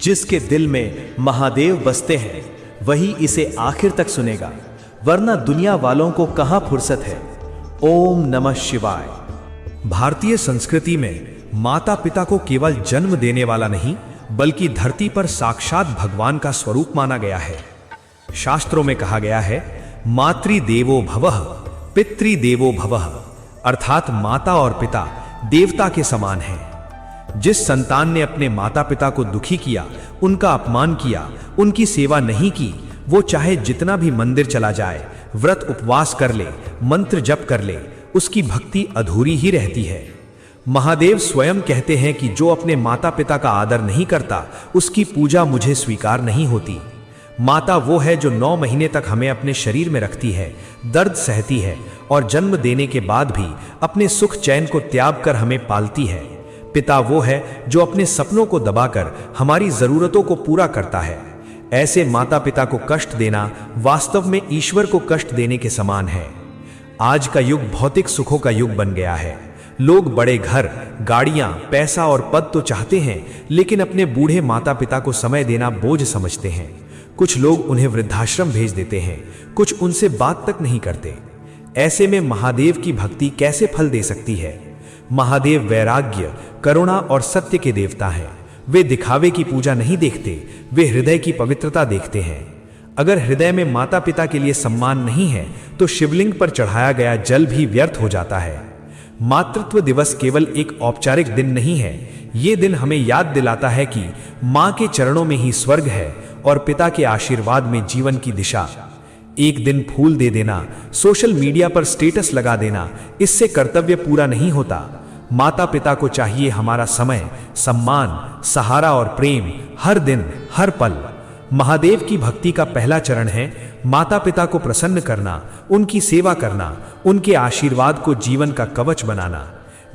जिसके दिल में महादेव बसते हैं वही इसे आखिर तक सुनेगा, वरना दुनिया वालों को कहां फुर्सत है। ओम नमः शिवाय। भारतीय संस्कृति में माता पिता को केवल जन्म देने वाला नहीं बल्कि धरती पर साक्षात भगवान का स्वरूप माना गया है। शास्त्रों में कहा गया है, मातृदेवो भवः पितृदेवो भवः, अर्थात माता और पिता देवता के समान हैं। जिस संतान ने अपने माता पिता को दुखी किया, उनका अपमान किया, उनकी सेवा नहीं की, वो चाहे जितना भी मंदिर चला जाए, व्रत उपवास कर ले, मंत्र जप कर ले, उसकी भक्ति अधूरी ही रहती है। महादेव स्वयं कहते हैं कि जो अपने माता पिता का आदर नहीं करता उसकी पूजा मुझे स्वीकार नहीं होती। माता वो है जो 9 महीने तक हमें अपने शरीर में रखती है, दर्द सहती है और जन्म देने के बाद भी अपने सुख चैन को त्याग कर हमें पालती है। पिता वो है जो अपने सपनों को दबाकर हमारी जरूरतों को पूरा करता है। ऐसे माता पिता को कष्ट देना वास्तव में ईश्वर को कष्ट देने के समान है। आज का युग भौतिक सुखों का युग बन गया है। लोग बड़े घर, गाड़ियां, पैसा और पद तो चाहते हैं, लेकिन अपने बूढ़े माता पिता को समय देना बोझ समझते हैं। कुछ लोग उन्हें वृद्धाश्रम भेज देते हैं, कुछ उनसे बात तक नहीं करते। ऐसे में महादेव की भक्ति कैसे फल दे सकती है? महादेव वैराग्य, करुणा और सत्य के देवता हैं। वे दिखावे की पूजा नहीं देखते, वे हृदय की पवित्रता देखते हैं। अगर हृदय में माता पिता के लिए सम्मान नहीं है तो शिवलिंग पर चढ़ाया गया जल भी व्यर्थ हो जाता है। मातृत्व दिवस केवल एक औपचारिक दिन नहीं है, ये दिन हमें याद दिलाता है कि माँ के चरणों में ही स्वर्ग है और पिता के आशीर्वाद में जीवन की दिशा। एक दिन फूल दे देना, सोशल मीडिया पर स्टेटस लगा देना, इससे कर्तव्य पूरा नहीं होता। माता पिता को चाहिए हमारा समय, सम्मान, सहारा और प्रेम, हर दिन, हर पल। महादेव की भक्ति का पहला चरण है माता पिता को प्रसन्न करना, उनकी सेवा करना, उनके आशीर्वाद को जीवन का कवच बनाना।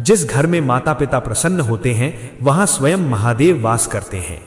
जिस घर में माता पिता प्रसन्न होते हैं वहां स्वयं महादेव वास करते हैं।